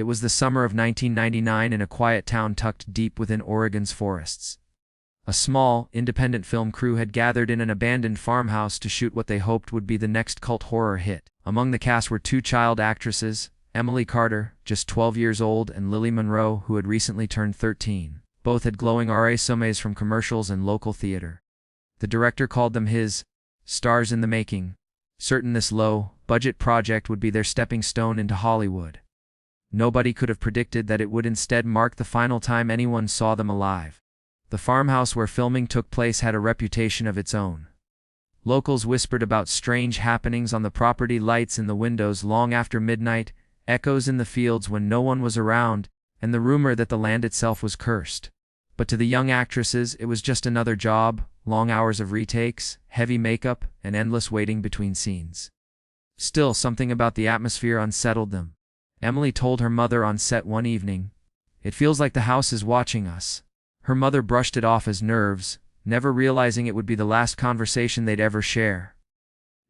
was the summer of 1999 in a quiet town tucked deep within Oregon's forests. A small, independent film crew had gathered in an abandoned farmhouse to shoot what they hoped would be the next cult horror hit. Among the cast were two child actresses, Emily Carter, just 12 years old, and Lily Monroe, who had recently turned 13. Both had glowing resumes from commercials and local theater. The director called them his stars in the making, certain this low-budget project would be their stepping stone into Hollywood. Nobody could have predicted that it would instead mark the final time anyone saw them alive. The farmhouse where filming took place had a reputation of its own. Locals whispered about strange happenings on the property, lights in the windows long after midnight, echoes in the fields when no one was around, and the rumor that the land itself was cursed. But to the young actresses, it was just another job, long hours of retakes, heavy makeup, and endless waiting between scenes. Still, something about the atmosphere unsettled them. Emily told her mother on set one evening, "It feels like the house is watching us." Her mother brushed it off as nerves, never realizing it would be the last conversation they'd ever share.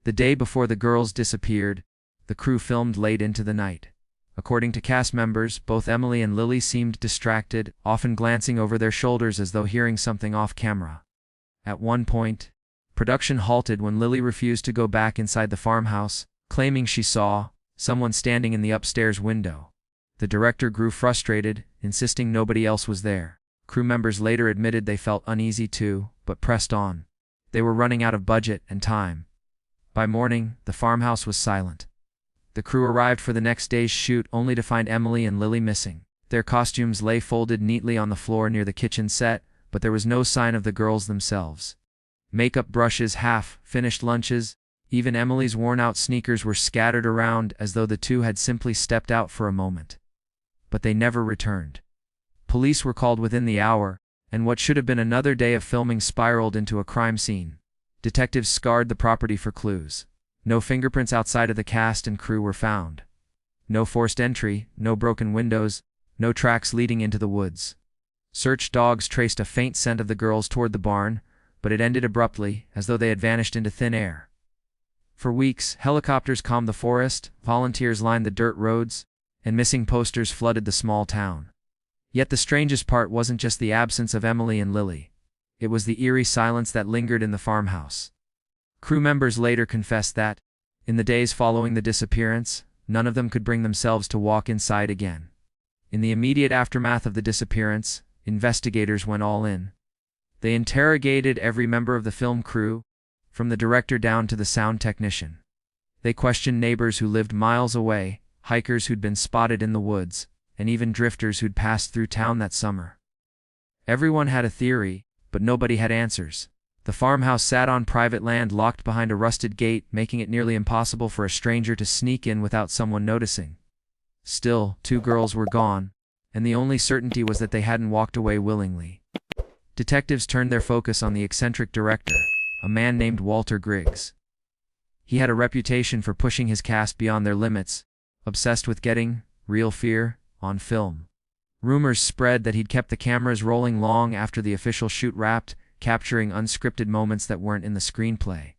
The day before the girls disappeared, the crew filmed late into the night. According to cast members, both Emily and Lily seemed distracted, often glancing over their shoulders as though hearing something off camera. At one point, production halted when Lily refused to go back inside the farmhouse, claiming she saw someone standing in the upstairs window. The director grew frustrated, insisting nobody else was there. Crew members later admitted they felt uneasy too, but pressed on. They were running out of budget and time. By morning, the farmhouse was silent. The crew arrived for the next day's shoot only to find Emily and Lily missing. Their costumes lay folded neatly on the floor near the kitchen set, but there was no sign of the girls themselves. Makeup brushes, half-finished lunches, even Emily's worn-out sneakers were scattered around as though the two had simply stepped out for a moment. But they never returned. Police were called within the hour, and what should have been another day of filming spiraled into a crime scene. Detectives scoured the property for clues. No fingerprints outside of the cast and crew were found. No forced entry, no broken windows, no tracks leading into the woods. Search dogs traced a faint scent of the girls toward the barn, but it ended abruptly, as though they had vanished into thin air. For weeks, helicopters combed the forest, volunteers lined the dirt roads, and missing posters flooded the small town. Yet the strangest part wasn't just the absence of Emily and Lily. It was the eerie silence that lingered in the farmhouse. Crew members later confessed that, in the days following the disappearance, none of them could bring themselves to walk inside again. In the immediate aftermath of the disappearance, investigators went all in. They interrogated every member of the film crew, from the director down to the sound technician. They questioned neighbors who lived miles away, hikers who'd been spotted in the woods, and even drifters who'd passed through town that summer. Everyone had a theory, but nobody had answers. The farmhouse sat on private land locked behind a rusted gate, making it nearly impossible for a stranger to sneak in without someone noticing. Still, two girls were gone, and the only certainty was that they hadn't walked away willingly. Detectives turned their focus on the eccentric director, a man named Walter Griggs. He had a reputation for pushing his cast beyond their limits, obsessed with getting real fear on film. Rumors spread that he'd kept the cameras rolling long after the official shoot wrapped, capturing unscripted moments that weren't in the screenplay.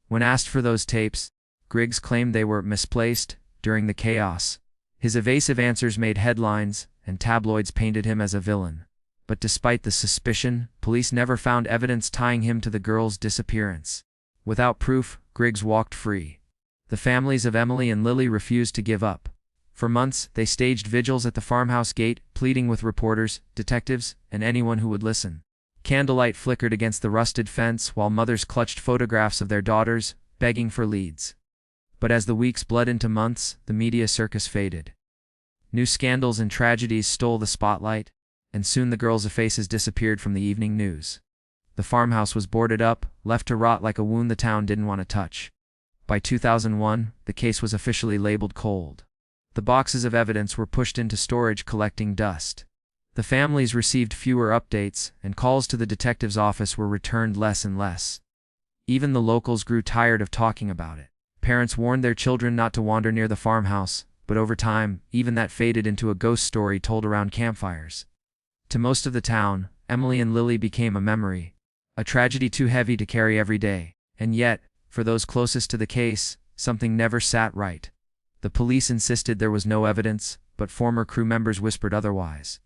When asked for those tapes, Griggs claimed they were misplaced during the chaos. His evasive answers made headlines, and tabloids painted him as a villain. But despite the suspicion, police never found evidence tying him to the girls' disappearance. Without proof, Griggs walked free. The families of Emily and Lily refused to give up. For months, they staged vigils at the farmhouse gate, pleading with reporters, detectives, and anyone who would listen. Candlelight flickered against the rusted fence while mothers clutched photographs of their daughters, begging for leads. But as the weeks bled into months, the media circus faded. New scandals and tragedies stole the spotlight, and soon the girls' faces disappeared from the evening news. The farmhouse was boarded up, left to rot like a wound the town didn't want to touch. By 2001, the case was officially labeled cold. The boxes of evidence were pushed into storage collecting dust. The families received fewer updates, and calls to the detective's office were returned less and less. Even the locals grew tired of talking about it. Parents warned their children not to wander near the farmhouse, but over time, even that faded into a ghost story told around campfires. To most of the town, Emily and Lily became a memory, a tragedy too heavy to carry every day. And yet, for those closest to the case, something never sat right. The police insisted there was no evidence, but former crew members whispered otherwise.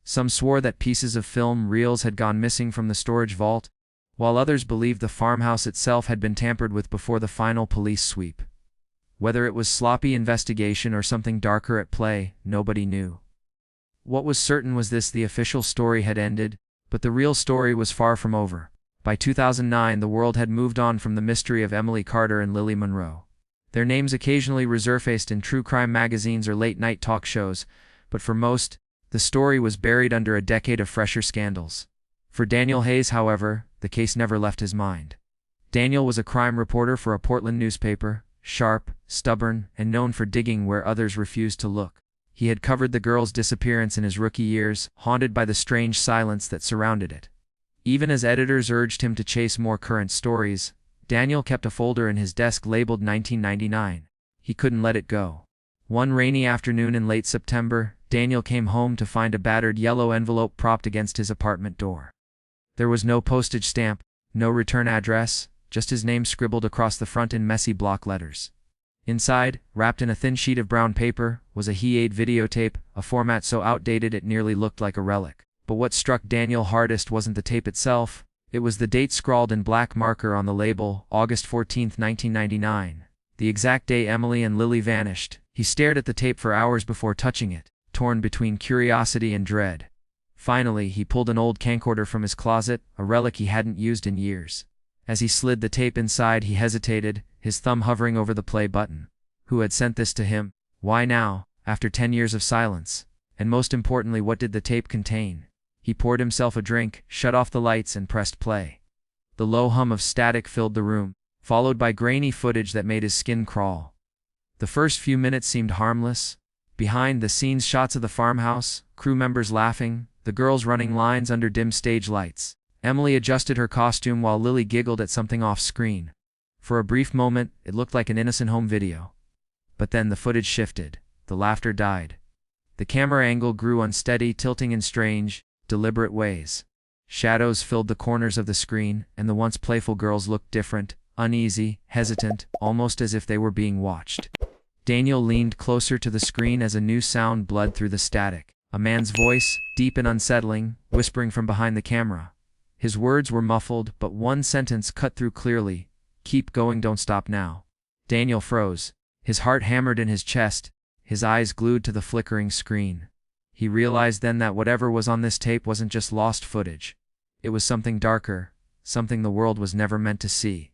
Some swore that pieces of film reels had gone missing from the storage vault, while others believed the farmhouse itself had been tampered with before the final police sweep. Whether it was sloppy investigation or something darker at play, nobody knew. What was certain was this: the official story had ended, but the real story was far from over. By 2009, the world had moved on from the mystery of Emily Carter and Lily Monroe. Their names occasionally resurfaced in true crime magazines or late-night talk shows, but for most, the story was buried under a decade of fresher scandals. For Daniel Hayes, however, the case never left his mind. Daniel was a crime reporter for a Portland newspaper, sharp, stubborn, and known for digging where others refused to look. He had covered the girl's disappearance in his rookie years, haunted by the strange silence that surrounded it. Even as editors urged him to chase more current stories, Daniel kept a folder in his desk labeled 1999. He couldn't let it go. One rainy afternoon in late September, Daniel came home to find a battered yellow envelope propped against his apartment door. There was no postage stamp, no return address, just his name scribbled across the front in messy block letters. Inside, wrapped in a thin sheet of brown paper, was a He-8 videotape, a format so outdated it nearly looked like a relic. But what struck Daniel hardest wasn't the tape itself, it was the date scrawled in black marker on the label, August 14, 1999, the exact day Emily and Lily vanished. He stared at the tape for hours before touching it, torn between curiosity and dread. Finally, he pulled an old camcorder from his closet, a relic he hadn't used in years. As he slid the tape inside, he hesitated, his thumb hovering over the play button. Who had sent this to him? Why now, after 10 years of silence? And most importantly, what did the tape contain? He poured himself a drink, shut off the lights, and pressed play. The low hum of static filled the room, followed by grainy footage that made his skin crawl. The first few minutes seemed harmless. Behind the scenes shots of the farmhouse, crew members laughing, the girls running lines under dim stage lights. Emily adjusted her costume while Lily giggled at something off-screen. For a brief moment, it looked like an innocent home video. But then the footage shifted. The laughter died. The camera angle grew unsteady, tilting in strange, deliberate ways. Shadows filled the corners of the screen, and the once playful girls looked different, uneasy, hesitant, almost as if they were being watched. Daniel leaned closer to the screen as a new sound bled through the static. A man's voice, deep and unsettling, whispering from behind the camera. His words were muffled, but one sentence cut through clearly. "Keep going, don't stop now." Daniel froze. His heart hammered in his chest, his eyes glued to the flickering screen. He realized then that whatever was on this tape wasn't just lost footage. It was something darker, something the world was never meant to see.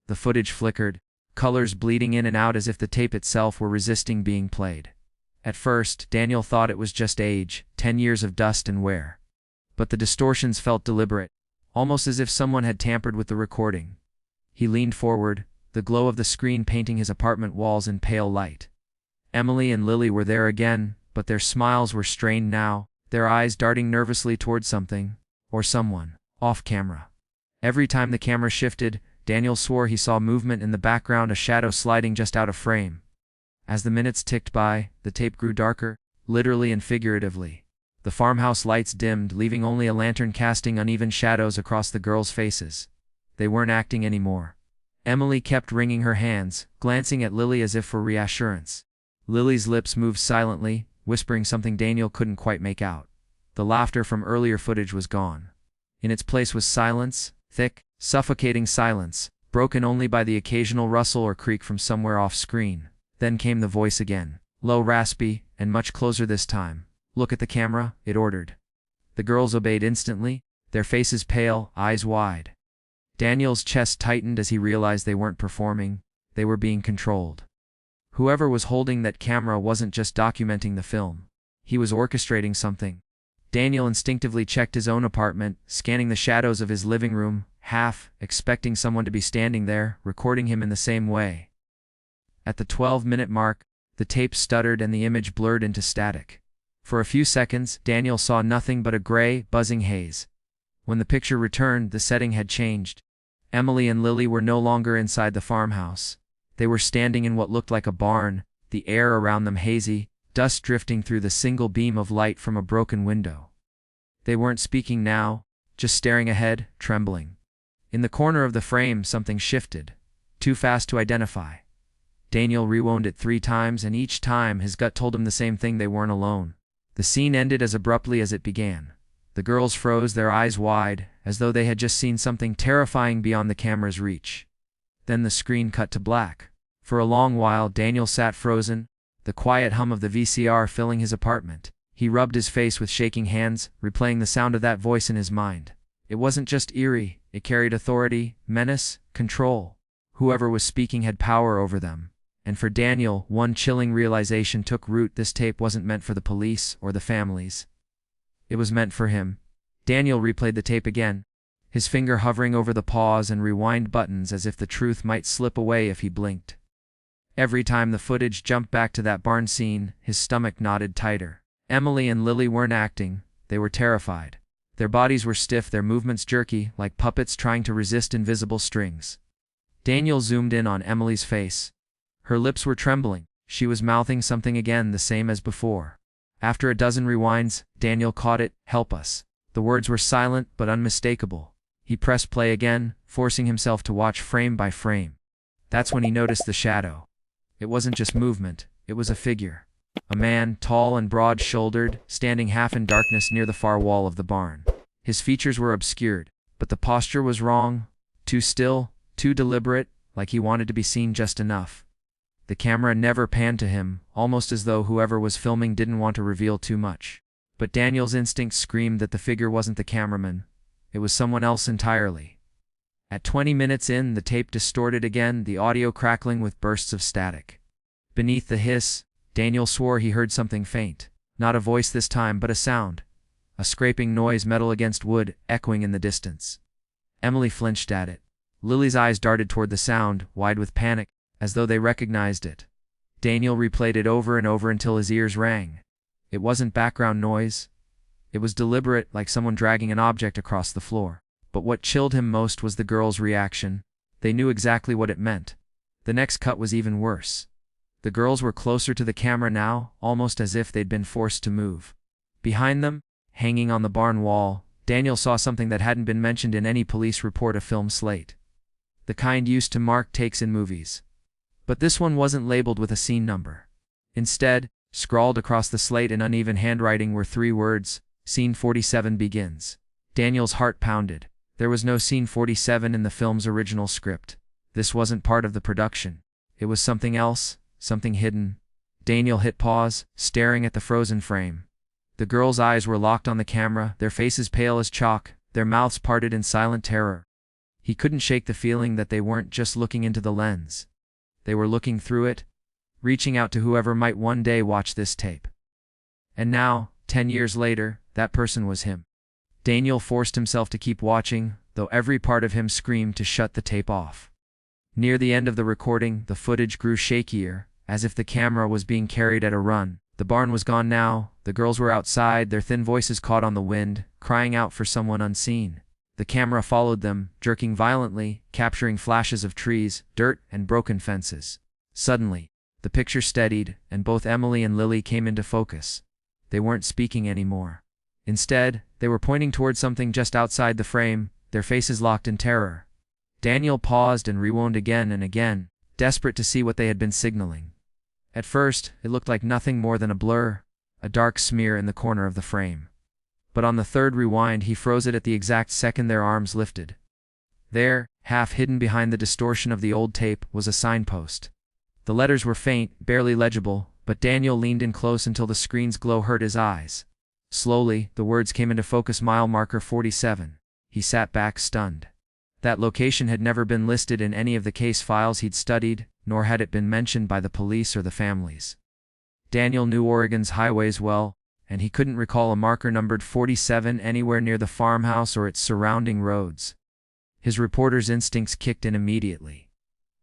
The footage flickered, colors bleeding in and out as if the tape itself were resisting being played. At first, Daniel thought it was just age, 10 years of dust and wear. But the distortions felt deliberate, almost as if someone had tampered with the recording. He leaned forward, the glow of the screen painting his apartment walls in pale light. Emily and Lily were there again, but their smiles were strained now, their eyes darting nervously toward something, or someone, off camera. Every time the camera shifted, Daniel swore he saw movement in the background, a shadow sliding just out of frame. As the minutes ticked by, the tape grew darker, literally and figuratively. The farmhouse lights dimmed, leaving only a lantern casting uneven shadows across the girls' faces. They weren't acting anymore. Emily kept wringing her hands, glancing at Lily as if for reassurance. Lily's lips moved silently, whispering something Daniel couldn't quite make out. The laughter from earlier footage was gone. In its place was silence, thick, suffocating silence, broken only by the occasional rustle or creak from somewhere off-screen. Then came the voice again, low, raspy, and much closer this time. "Look at the camera," it ordered. The girls obeyed instantly, their faces pale, eyes wide. Daniel's chest tightened as he realized they weren't performing, they were being controlled. Whoever was holding that camera wasn't just documenting the film. He was orchestrating something. Daniel instinctively checked his own apartment, scanning the shadows of his living room, half expecting someone to be standing there, recording him in the same way. At the 12-minute mark, the tape stuttered and the image blurred into static. For a few seconds, Daniel saw nothing but a gray, buzzing haze. When the picture returned, the setting had changed. Emily and Lily were no longer inside the farmhouse. They were standing in what looked like a barn, the air around them hazy, dust drifting through the single beam of light from a broken window. They weren't speaking now, just staring ahead, trembling. In the corner of the frame, something shifted, too fast to identify. Daniel rewound it 3 times, and each time his gut told him the same thing: they weren't alone. The scene ended as abruptly as it began. The girls froze, their eyes wide, as though they had just seen something terrifying beyond the camera's reach. Then the screen cut to black. For a long while Daniel sat frozen, the quiet hum of the VCR filling his apartment. He rubbed his face with shaking hands, replaying the sound of that voice in his mind. It wasn't just eerie, it carried authority, menace, control. Whoever was speaking had power over them. And for Daniel, one chilling realization took root: this tape wasn't meant for the police or the families. It was meant for him. Daniel replayed the tape again, his finger hovering over the pause and rewind buttons as if the truth might slip away if he blinked. Every time the footage jumped back to that barn scene, his stomach knotted tighter. Emily and Lily weren't acting, they were terrified. Their bodies were stiff, their movements jerky, like puppets trying to resist invisible strings. Daniel zoomed in on Emily's face. Her lips were trembling. She was mouthing something again, the same as before. After a dozen rewinds, Daniel caught it: "Help us." The words were silent but unmistakable. He pressed play again, forcing himself to watch frame by frame. That's when he noticed the shadow. It wasn't just movement, it was a figure. A man, tall and broad-shouldered, standing half in darkness near the far wall of the barn. His features were obscured, but the posture was wrong. Too still, too deliberate, like he wanted to be seen just enough. The camera never panned to him, almost as though whoever was filming didn't want to reveal too much. But Daniel's instincts screamed that the figure wasn't the cameraman. It was someone else entirely. At 20 minutes in, the tape distorted again, the audio crackling with bursts of static. Beneath the hiss, Daniel swore he heard something faint. Not a voice this time, but a sound. A scraping noise, metal against wood, echoing in the distance. Emily flinched at it. Lily's eyes darted toward the sound, wide with panic, as though they recognized it. Daniel replayed it over and over until his ears rang. It wasn't background noise. It was deliberate, like someone dragging an object across the floor. But what chilled him most was the girls' reaction. They knew exactly what it meant. The next cut was even worse. The girls were closer to the camera now, almost as if they'd been forced to move. Behind them, hanging on the barn wall, Daniel saw something that hadn't been mentioned in any police report: a film slate. The kind used to mark takes in movies. But this one wasn't labeled with a scene number. Instead, scrawled across the slate in uneven handwriting were 3 words: "Scene 47 begins." Daniel's heart pounded. There was no scene 47 in the film's original script. This wasn't part of the production. It was something else, something hidden. Daniel hit pause, staring at the frozen frame. The girls' eyes were locked on the camera, their faces pale as chalk, their mouths parted in silent terror. He couldn't shake the feeling that they weren't just looking into the lens. They were looking through it, reaching out to whoever might one day watch this tape. And now, 10 years later, that person was him. Daniel forced himself to keep watching, though every part of him screamed to shut the tape off. Near the end of the recording, the footage grew shakier, as if the camera was being carried at a run. The barn was gone now, the girls were outside, their thin voices caught on the wind, crying out for someone unseen. The camera followed them, jerking violently, capturing flashes of trees, dirt, and broken fences. Suddenly, the picture steadied, and both Emily and Lily came into focus. They weren't speaking anymore. Instead, they were pointing toward something just outside the frame, their faces locked in terror. Daniel paused and rewound again and again, desperate to see what they had been signaling. At first, it looked like nothing more than a blur, a dark smear in the corner of the frame. But on the third rewind, he froze it at the exact second their arms lifted. There, half hidden behind the distortion of the old tape, was a signpost. The letters were faint, barely legible, but Daniel leaned in close until the screen's glow hurt his eyes. Slowly, the words came into focus: mile marker 47. He sat back, stunned. That location had never been listed in any of the case files he'd studied, nor had it been mentioned by the police or the families. Daniel knew Oregon's highways well, and he couldn't recall a marker numbered 47 anywhere near the farmhouse or its surrounding roads. His reporter's instincts kicked in immediately.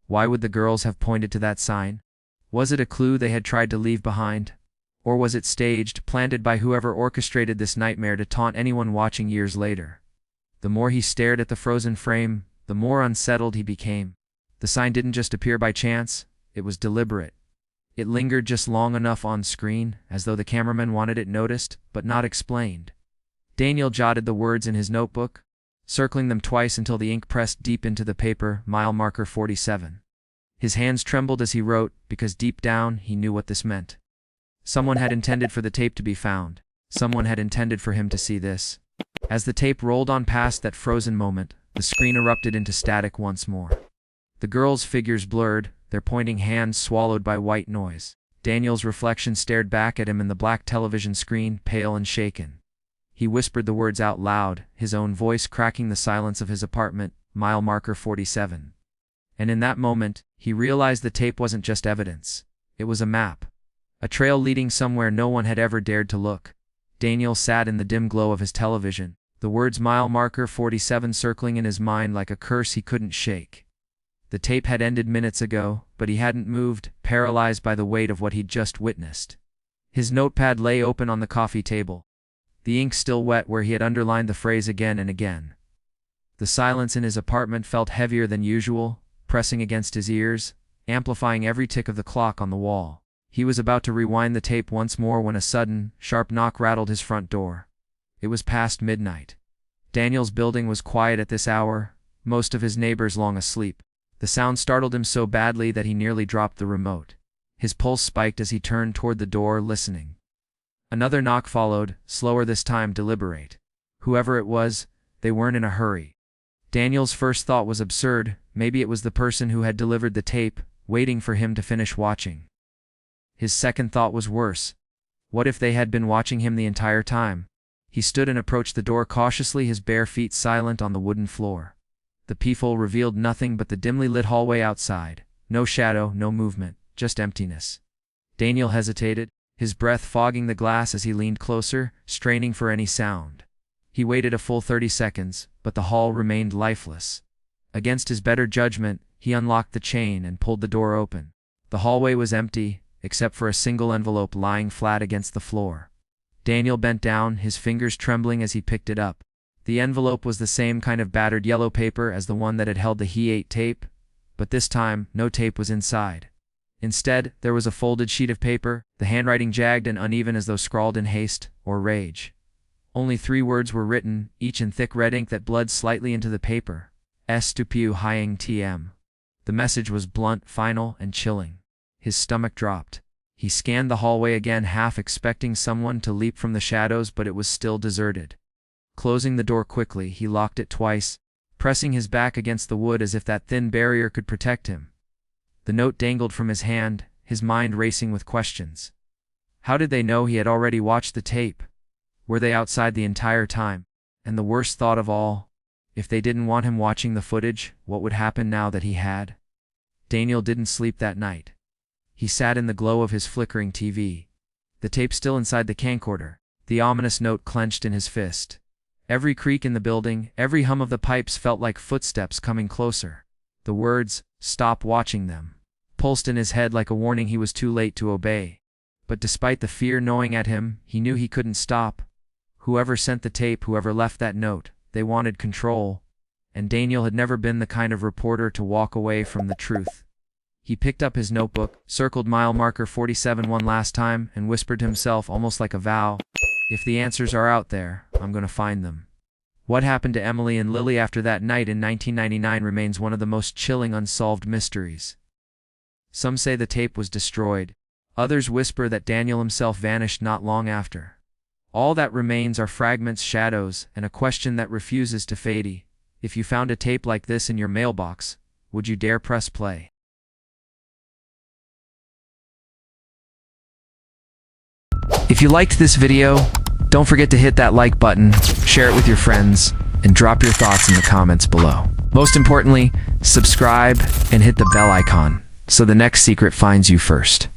Why would the girls have pointed to that sign? Was it a clue they had tried to leave behind? Or was it staged, planted by whoever orchestrated this nightmare to taunt anyone watching years later? The more he stared at the frozen frame, the more unsettled he became. The sign didn't just appear by chance, it was deliberate. It lingered just long enough on screen, as though the cameraman wanted it noticed, but not explained. Daniel jotted the words in his notebook, circling them twice until the ink pressed deep into the paper: mile marker 47. His hands trembled as he wrote, because deep down he knew what this meant. Someone had intended for the tape to be found. Someone had intended for him to see this. As the tape rolled on past that frozen moment, the screen erupted into static once more. The girls' figures blurred, their pointing hands swallowed by white noise. Daniel's reflection stared back at him in the black television screen, pale and shaken. He whispered the words out loud, his own voice cracking the silence of his apartment, mile marker 47. And in that moment, he realized the tape wasn't just evidence. It was a map. A trail leading somewhere no one had ever dared to look. Daniel sat in the dim glow of his television, the words mile marker 47 circling in his mind like a curse he couldn't shake. The tape had ended minutes ago, but he hadn't moved, paralyzed by the weight of what he'd just witnessed. His notepad lay open on the coffee table, the ink still wet where he had underlined the phrase again and again. The silence in his apartment felt heavier than usual, pressing against his ears, amplifying every tick of the clock on the wall. He was about to rewind the tape once more when a sudden, sharp knock rattled his front door. It was past midnight. Daniel's building was quiet at this hour, most of his neighbors long asleep. The sound startled him so badly that he nearly dropped the remote. His pulse spiked as he turned toward the door, listening. Another knock followed, slower this time, deliberate. Whoever it was, they weren't in a hurry. Daniel's first thought was absurd. Maybe it was the person who had delivered the tape, waiting for him to finish watching. His second thought was worse. What if they had been watching him the entire time? He stood and approached the door cautiously, his bare feet silent on the wooden floor. The peephole revealed nothing but the dimly lit hallway outside. No shadow, no movement, just emptiness. Daniel hesitated, his breath fogging the glass as he leaned closer, straining for any sound. He waited a full 30 seconds, but the hall remained lifeless. Against his better judgment, he unlocked the chain and pulled the door open. The hallway was empty, except for a single envelope lying flat against the floor. Daniel bent down, his fingers trembling as he picked it up. The envelope was the same kind of battered yellow paper as the one that had held the He 8 tape, but this time, no tape was inside. Instead, there was a folded sheet of paper, the handwriting jagged and uneven as though scrawled in haste or rage. Only 3 words were written, each in thick red ink that bled slightly into the paper. Disappearing TM. The message was blunt, final, and chilling. His stomach dropped. He scanned the hallway again, half expecting someone to leap from the shadows, but it was still deserted. Closing the door quickly, he locked it twice, pressing his back against the wood as if that thin barrier could protect him. The note dangled from his hand, his mind racing with questions. How did they know he had already watched the tape? Were they outside the entire time? And the worst thought of all, if they didn't want him watching the footage, what would happen now that he had? Daniel didn't sleep that night. He sat in the glow of his flickering TV. The tape still inside the camcorder, the ominous note clenched in his fist. Every creak in the building, every hum of the pipes felt like footsteps coming closer. The words, "Stop watching them," pulsed in his head like a warning he was too late to obey. But despite the fear gnawing at him, he knew he couldn't stop. Whoever sent the tape, whoever left that note, they wanted control. And Daniel had never been the kind of reporter to walk away from the truth. He picked up his notebook, circled mile marker 47 one last time, and whispered to himself almost like a vow, "If the answers are out there, I'm going to find them." What happened to Emily and Lily after that night in 1999 remains one of the most chilling unsolved mysteries. Some say the tape was destroyed. Others whisper that Daniel himself vanished not long after. All that remains are fragments, shadows, and a question that refuses to fade. If you found a tape like this in your mailbox, would you dare press play? If you liked this video, don't forget to hit that like button, share it with your friends, and drop your thoughts in the comments below. Most importantly, subscribe and hit the bell icon so the next secret finds you first.